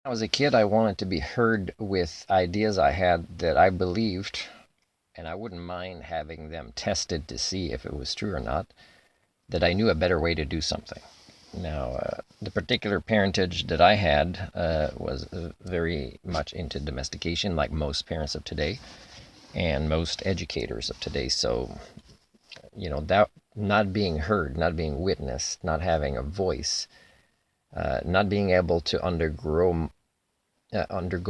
I was a kid, I wanted to be heard with ideas I had that I believed, and I wouldn't mind having them tested to see if it was true or not, that I knew a better way to do something. Now, the particular parentage that I had was very much into domestication, like most parents of today and most educators of today. So, that not being heard, not being witnessed, not having a voice, not being able to undergo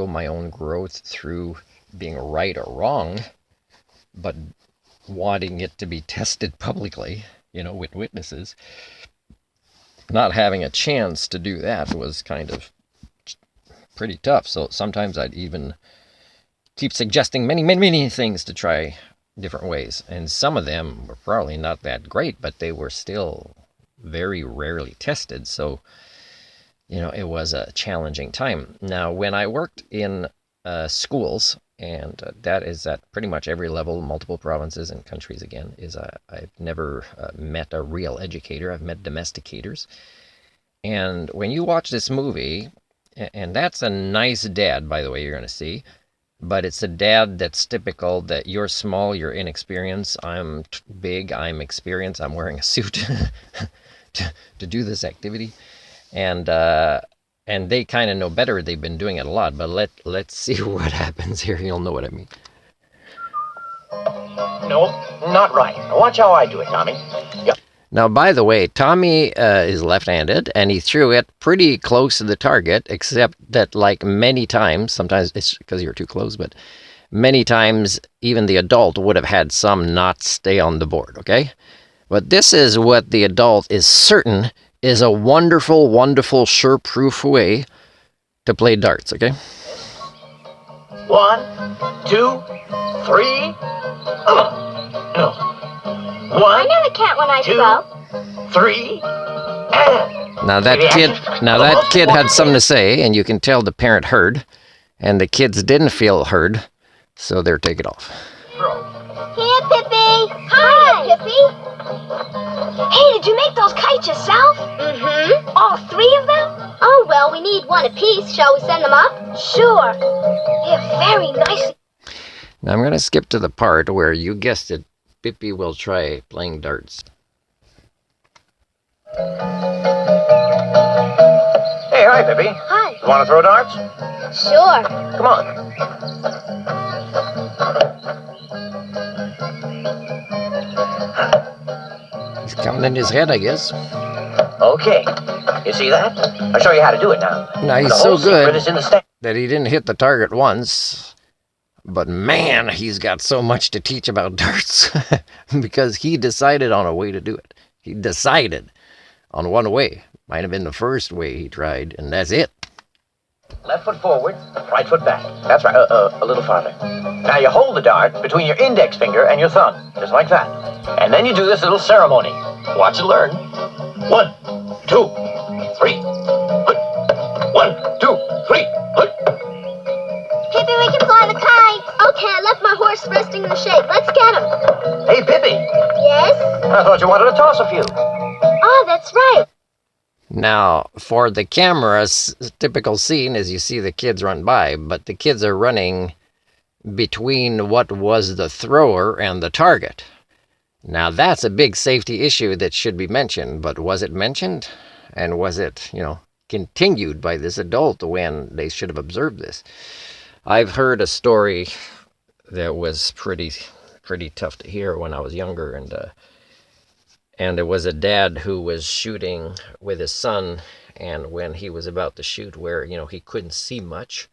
my own growth through being right or wrong, but wanting it to be tested publicly, with witnesses. Not having a chance to do that was kind of pretty tough. So sometimes I'd even keep suggesting many, many, many things to try different ways. And some of them were probably not that great, but they were still very rarely tested. So, it was a challenging time. Now, when I worked in schools, and that is at pretty much every level, multiple provinces and countries again, I've never met a real educator. I've met domesticators. And when you watch this movie, and that's a nice dad, by the way, you're going to see, but it's a dad that's typical that you're small, you're inexperienced, I'm big, I'm experienced, I'm wearing a suit to do this activity. And they kind of know better. They've been doing it a lot, but let's see what happens here. You'll know what I mean. No, not right. Watch how I do it, Tommy. Yep. Now, by the way, Tommy is left-handed, and he threw it pretty close to the target, except that, like many times, sometimes it's because you're too close, but many times even the adult would have had some not stay on the board, okay? But this is what the adult is certain is a wonderful, wonderful, sure-proof way to play darts, okay? 1, 2, 3. I never count when I throw. 3. And Now that kid had something to say, and you can tell the parent heard, and the kids didn't feel heard, so they're take it off. throw. Here, Pippi. Hi, Pippi. Hey, did you make those kites yourself? Mm-hmm. All 3 of them? Oh, well, we need one apiece. Shall we send them up? Sure. They're very nice. Now I'm going to skip to the part where you guessed it, Pippi will try playing darts. Hey, hi, Pippi. Hi. You want to throw darts? Sure. Come on. He's counting in his head, I guess. Okay. You see that? I'll show you how to do it now. Now he's The so whole secret good is in the stand. that he didn't hit the target once. But man, he's got so much to teach about darts because he decided on a way to do it. He decided on one way. Might have been the first way he tried, and that's it. Left foot forward, right foot back. That's right, a little farther. Now you hold the dart between your index finger and your thumb, just like that. And then you do this little ceremony. Watch and learn. 1, 2, 3. 1, 2, 3. Pippi, we can fly the kite. Okay, I left my horse resting in the shade. Let's get him. Hey, Pippi. Yes? I thought you wanted to toss a few. Oh, that's right. Now, for the camera's typical scene is you see the kids run by, but the kids are running between what was the thrower and the target. Now, that's a big safety issue that should be mentioned, but was it mentioned? And was it, continued by this adult when they should have observed this? I've heard a story that was pretty tough to hear when I was younger, and it was a dad who was shooting with his son, and when he was about to shoot where, he couldn't see much,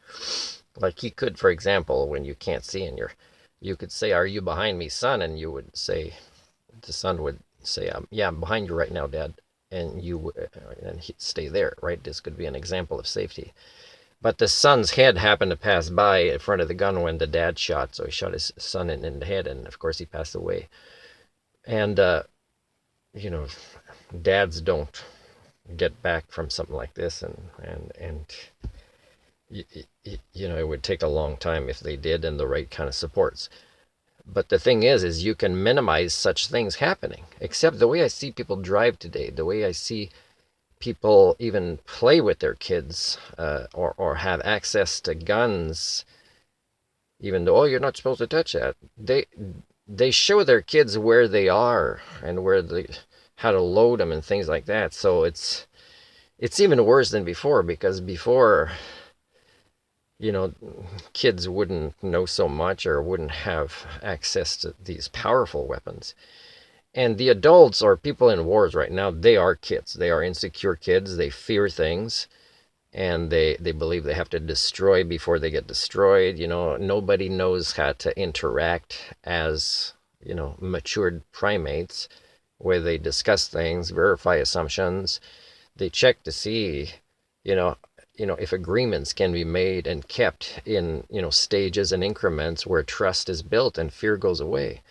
like he could, for example, when you can't see and you could say, "Are you behind me, son?" And you would say, the son would say, "Yeah, I'm behind you right now, Dad," and he'd stay there, right? This could be an example of safety. But the son's head happened to pass by in front of the gun when the dad shot, so he shot his son in the head, and of course he passed away. And dads don't get back from something like this, and it would take a long time if they did, and the right kind of supports. But the thing is you can minimize such things happening. Except the way I see people drive today, the way I see people even play with their kids or have access to guns, even though, oh, you're not supposed to touch that. They show their kids where they are and how to load them and things like that. So it's even worse than before, because before, kids wouldn't know so much or wouldn't have access to these powerful weapons. And the adults or people in wars right now, they are kids. They are insecure kids. They fear things, and they believe they have to destroy before they get destroyed. Nobody knows how to interact as, matured primates, where they discuss things, verify assumptions. They check to see, if agreements can be made and kept in, stages and increments where trust is built and fear goes away.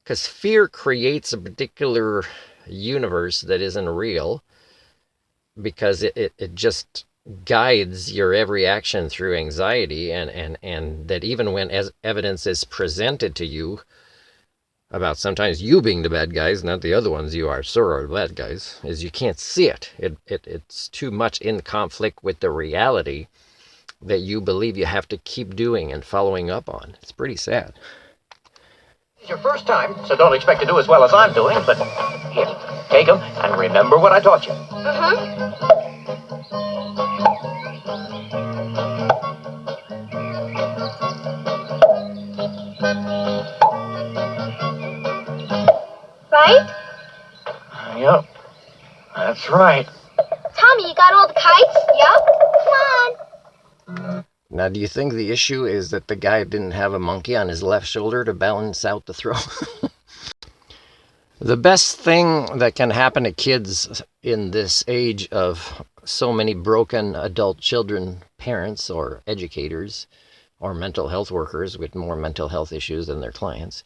Because fear creates a particular universe that isn't real, because it just guides your every action through anxiety, and that even when evidence is presented to you about sometimes you being the bad guys, not the other ones you are, sort of bad guys, is you can't see it. It's too much in conflict with the reality that you believe you have to keep doing and following up on. It's pretty sad. It's your first time, so don't expect to do as well as I'm doing, but here, take them and remember what I taught you. Right? Yep, that's right. Tommy, you got all the kites? Yep. Come on. Now, do you think the issue is that the guy didn't have a monkey on his left shoulder to balance out the throw? The best thing that can happen to kids in this age of so many broken adult children, parents or educators or mental health workers with more mental health issues than their clients,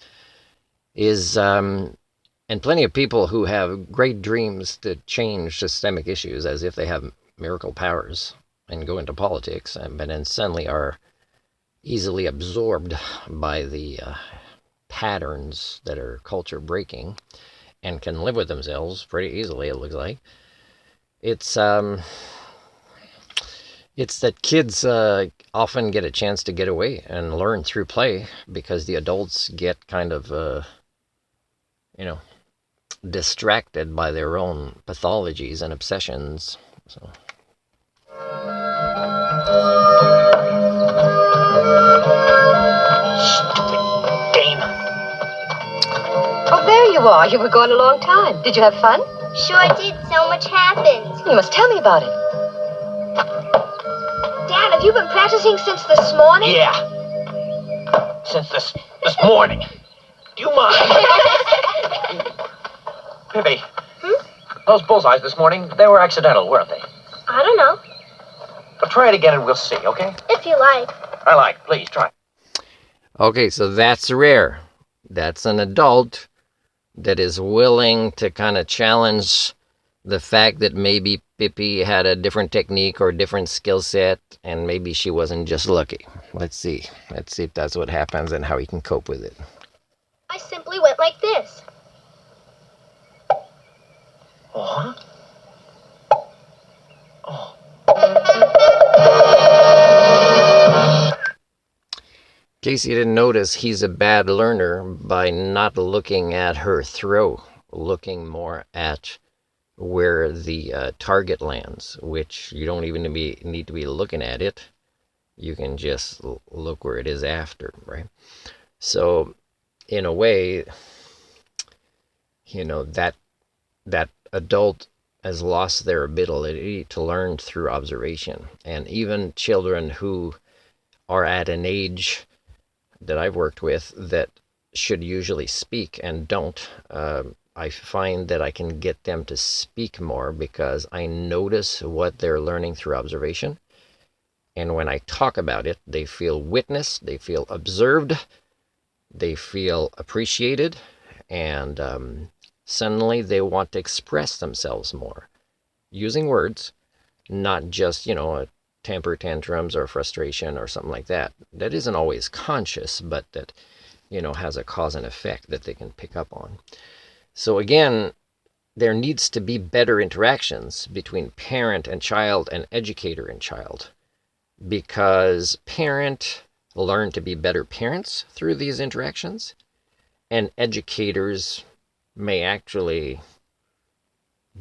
is, and plenty of people who have great dreams to change systemic issues as if they have miracle powers and go into politics, but then suddenly are easily absorbed by the patterns that are culture breaking and can live with themselves pretty easily, it looks like. It's that kids often get a chance to get away and learn through play, because the adults get kind of distracted by their own pathologies and obsessions. So Stupid dame. Oh, there you are. You were gone a long time. Did you have fun? Sure did. So much happened. You must tell me about it. Dad, have you been practicing since this morning? Yeah. Since this morning. Do you mind? Pippi. Those bullseyes this morning, they were accidental, weren't they? I don't know. But try it again and we'll see, okay? If you like. I like. Please, try. okay, so that's rare. That's an adult that is willing to kind of challenge the fact that maybe Pippi had a different technique or different skill set, and maybe she wasn't just lucky. Let's see if that's what happens and how he can cope with it. I simply went like this. What? Oh. In case you didn't notice, he's a bad learner by not looking at her throw, looking more at where the target lands, which you don't even need to be looking at it. You can just look where it is after, right? So, in a way, that adult has lost their ability to learn through observation. And even children who are at an age that I've worked with that should usually speak and don't, I find that I can get them to speak more because I notice what they're learning through observation. And when I talk about it, they feel witnessed, they feel observed, they feel appreciated, and suddenly they want to express themselves more using words, not just, temper tantrums or frustration or something like that. That isn't always conscious, but that, has a cause and effect that they can pick up on. So again, there needs to be better interactions between parent and child and educator and child, because parent learn to be better parents through these interactions, and educators may actually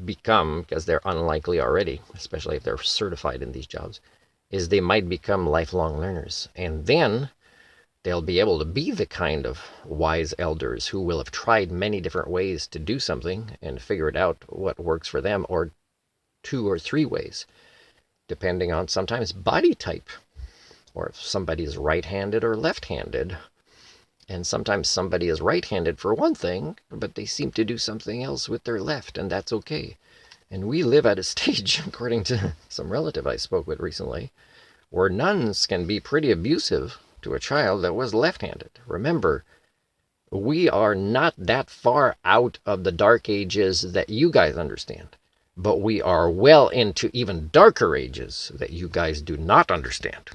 become, because they're unlikely already, especially if they're certified in these jobs, is they might become lifelong learners. And then they'll be able to be the kind of wise elders who will have tried many different ways to do something and figured out what works for them, or 2 or 3 ways, depending on sometimes body type, or if somebody is right-handed or left-handed. And sometimes somebody is right-handed for one thing, but they seem to do something else with their left, and that's okay. And we live at a stage, according to some relative I spoke with recently, where nuns can be pretty abusive to a child that was left-handed. Remember, we are not that far out of the dark ages that you guys understand, but we are well into even darker ages that you guys do not understand.